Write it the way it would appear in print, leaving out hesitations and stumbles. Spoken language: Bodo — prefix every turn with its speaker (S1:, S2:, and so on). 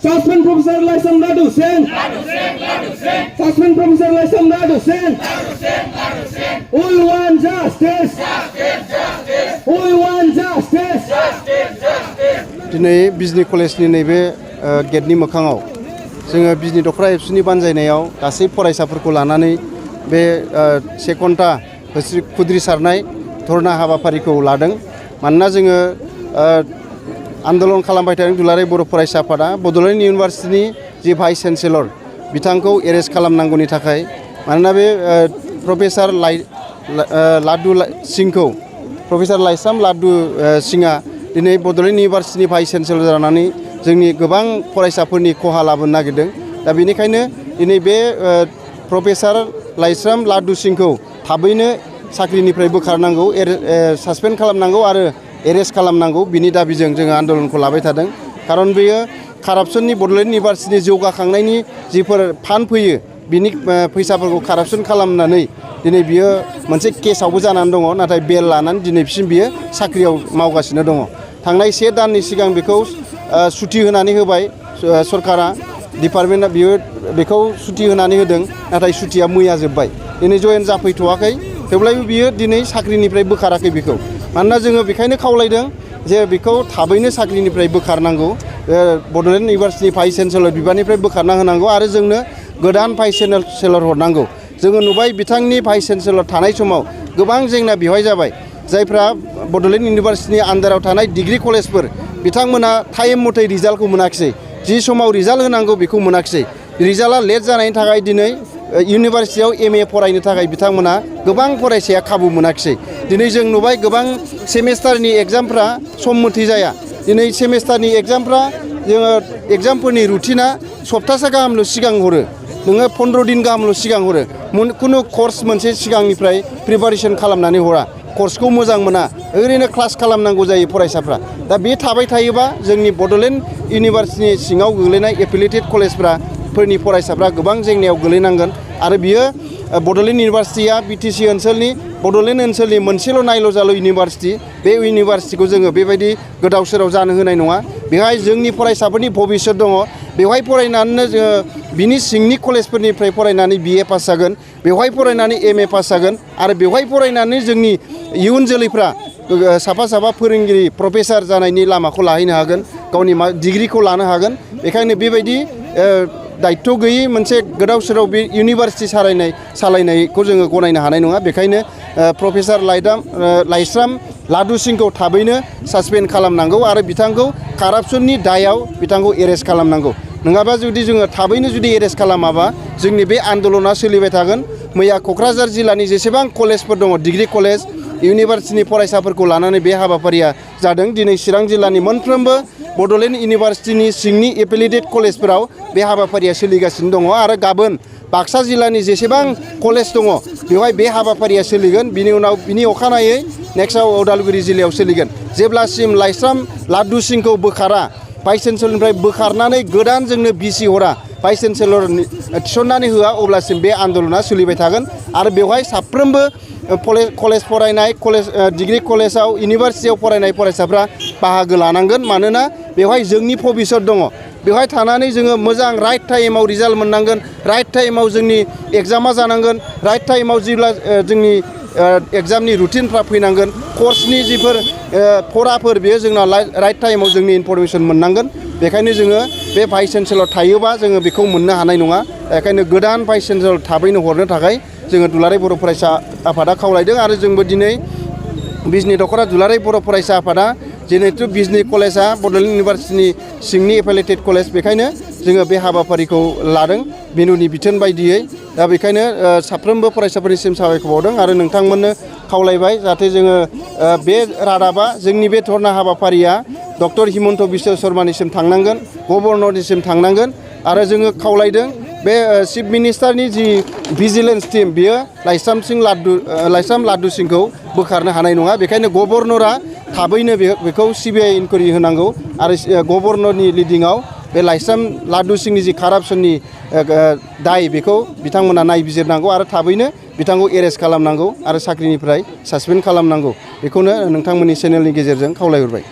S1: Suspend Professor Laisram Ladu Singh. Suspend Professor Laisram Ladu Singh. We want justice. We want justice.
S2: दिनै बिजनी कलेजनि नैबे गेटनि मोखाङाव जोङो बिजनी दख'र एबसुनि बानजायनायाव गासै फरायसाफोरखौ लानानै बे 1 घन्टा खुद्रिसारनाय धरना हाबाफारिखौ लादों मानोना जोङो आन्दोलन खालामबाय थादों दुलाराय बर' फरायसा आफादा बड'लेण्ड इउनिभार्सिटिनि जि भाइस चेन्सेलर बिथांखौ एरेस्ट खालामनांगौनि थाखाय मानोना बे प्रफेसर लाडु सिंहखौ प्रफेसर लाइस्राम लाडु सिंहआ दिनै बड'लेण्ड इउनिभार्सिटिनि भाइस चेन्सेलर जानानै जोंनि गोबां फरायसाफोरनि खहा लाबोनो नागिरदों दा बेनिखायनो दिनै बे प्रफेसर लाइस्राम लाडु सिंहखौ थाबैनो साख्रिनिफ्राय बोखारनांगौ सासपेन्ड खालामनांगौ आरो एरेस्ट खालामनांगौ बिनि दाबिजों जोङो आन्दोलनखौ लाबाय थादों खारन बेयो कारापसननि बड'लेण्ड इउनिभार्सिटिनि जौगाखांनायनि जिफोर फान्ड फैयो बिनि फैसाफोरखौ कारापसन खालामनानै दिनै बियो मोनसे केसआवबो जानानै दङ नाथाय बेल लानानै दिनैसिम बियो साख्रियाव मावगासिनो दङ थांनाय 1 दाननि सिगां बेखौ सुथि होनानै होबाय सरकारा डिपार्टमेन्टआ बेखौ सुथि होनानै होदों नाथाय सुथिया मैया जोब्बाय दिनै जयेन जाफैथ'वाखै थेवब्लाबो बियो दिनै साख्रिनिफ्राय बोखाराखै बेखौ मानोना जोङो बेखायनो खावलायदों जे बेखौ थाबैनो साख्रिनिफ्राय बोखारनांगौ बड'लेण्ड इउनिभार्सिटि भाइस चेन्सेलर बिबाननिफ्राय बोखारना होनांगौ आरो जोंनो गोदान भाइस चेन्सेलर हरनांगौ जोङो नुबाय बिथांनि भाइस चेन्सेलर थानाय समाव गोबां जेंना बेवहाय जाबाय जायफ्रा बड'लेण्ड इउनिभार्सिटिनि आन्दाराव थानाय डिग्री कलेजफोर बिथांमोना टाइम मथे रिजाल्टखौ मोनाखिसै जि समाव रिजाल्ट होनांगौ बेखौ मोनाखिसै रिजाल्टआ लेट जानायनि थाखाय दिनै इउनिभार्सिटियाव MA फरायनो थाखाय बिथांमोना गोबां फरायसाया खाबु मोनाखिसै दिनै जों नुबाय गोबां सेमेस्टारनि एग्जामफ्रा सम मथे जाया दिनै सेमेस्टारनि एग्जामफ्रा जोङो एग्जामफोरनि रुटिना सप्तासे गाहामल' सिगां हरो नोङो 15 दिन गाहामल' सिगां हरो खुनु कर्स मोनसे सिगांनिफ्राय प्रिपारेसन खालामनानै हरा कर्सखौ मोजां मोना ओरैनो क्लास खालामनांगौ जायो फरायसाफ्रा दा बे थाबाय थायोबा जोंनि बड'लेण्ड इउनिभार्सिटिनि सिङाव गोग्लैनाय एफिलिएटेड कलेजफोरनि फरायसाफ्रा गोबां जेंनायाव गोलैनांगोन आरो बियो बड'लेण्ड इउनिभार्सिटिया BTC ओनसोलनि बड'लेण्ड ओनसोलनि मोनसेल' नायल' जाल' इउनिभार्सिटि बे इउनिभार्सिटिखौ जोङो बेबायदि गोदाव सोराव जानो होनाय नङा बेहाय जोंनि फरायसाफोरनि भबिष्यत दङ बेवहाय फरायनानैनो जोङो बिनि सिंनि कलेजफोरनिफ्राय फरायनानै BA पास जागोन बेवहाय फरायनानै MA पास जागोन आरो बेवहाय फरायनानै जोंनि इयुन जोलैफ्रा साफा फोरोंगिरि प्रफेसर जानायनि लामाखौ लाहैनो हागोन गावनि डिग्रीखौ लानो हागोन बेखायनो बेबायदि दायित्व गैयै मोनसे गोदाव सोराव बे इउनिभार्सिटि सालायनायखौ जोङो गनायनो हानाय नङा बेखायनो प्रफेसर लाइस्राम लाडु सिंहखौ थाबैनो सासपेन्ड खालामनांगौ आरो बिथांखौ कारापसननि दायाव बिथांखौ एरेस्ट खालामनांगौ नङाबा जुदि जोङो थाबैनो जुदि एरेस्ट खालामाबा जोंनि बे आन्दोलना सोलिबाय थागोन मैया क'क्राझार जिल्लानि जेसेबां कलेजफोर दङ डिग्री कलेज इउनिभार्सिटिनि फरायसाफोरखौ लानानै बे हाबाफारिया जादों दिनै चिरां जिल्लानि मोनफ्रोमबो बड'लेण्ड इउनिभार्सिटिनि सिंनि एफिलिएटेड कलेजफोराव बे हाबाफारिया सोलिगासिनो दङ आरो गाबोन बाक्सा जिल्लानि जेसेबां कलेज दङ बेवहाय बे हाबाफारिया सोलिगोन बिनि अखानायै नेक्स्टआव उदालगुरि जिल्लायाव सोलिगोन जेब्लासिम लाइस्राम लाडु सिंहखौ बोखारा भाइस चेन्सेलरनिफ्राय बोखारनानै गोदान जोंनो BC हरा भाइस चेन्सेलर थिसननानै होआ अब्लासिम बे आन्दोलना सोलिबाय थागोन आरो बेवहाय साफ्रोमबो कलेज फरायनाय डिग्री कलेजाव इउनिभार्सिटियाव फरायनाय फरायसाफ्रा बाहागो लानांगोन मानोना बेवहाय जोंनि भबिष्यत दङ बेवहाय थानानै जोङो मोजां राइट टाइमाव रिजाल्ट मोननांगोन राइट टाइमाव जोंनि एग्जामा जानांगोन राइट टाइमाव जेब्ला जोंनि एग्जामनि रुटिनफ्रा फैनांगोन कर्सनि जिफोर फराफोर बेयो जोंना राइट टाइमाव जोंनि इनफरमेसन मोननांगोन बेखायनो जोङो बे भाइस चेन्सेलर थायोबा जोङो बेखौ मोननो हानाय नङा बेखायनो गोदान भाइस चेन्सेलर थाबैनो हरनो थाखाय जोङो दुलाराय बर' फरायसा आफादा खावलायदों आरो जोंबो दिनै बिजनी दख'रा दुलाराय बर' फरायसा आफादा जिहेतु बिजनी कलेजआ बड'लेण्ड इउनिभार्सिटिनि सिंनि एफिलिएटेड कलेज बेखायनो जोङो बे हाबाफारिखौ लादों बेनुनि बिथोन बायदियै दा बेखायनो साफ्रोमबो फरायसाफोरनिसिम साबायखर बावदों आरो नोंथांमोननो खावलायबाय जाहाथे जोङो बे रादाबा जोंनि बे धरना हाबाफारिया डक्टर हिमन्त बिश्व शर्मानिसिम थांनांगोन गभर्नरनिसिम थांनांगोन आरो जोङो खावलायदों बे चिफ मिनिस्टारनि जि भिजिलेन्स टीम बियो लाइस्राम लाडु सिंहखौ बोखारनो हानाय नङा बेखायनो गभर्नरा थाबैनो बेखौ CBI इनकुवारि होनांगौ आरो गभर्नरनि लिडिंआव बे लाइस्राम लाडु सिंहनि जि कारापसननि दाय बेखौ बिथांमोना नायबिजिरनांगौ आरो थाबैनो बिथांखौ एरेस्ट खालामनांगौ आरो साख्रिनिफ्राय सासपेन्ड खालामनांगौ बेखौनो नोंथांमोननि चेनेलनि गेजेरजों खावलायहरबाय।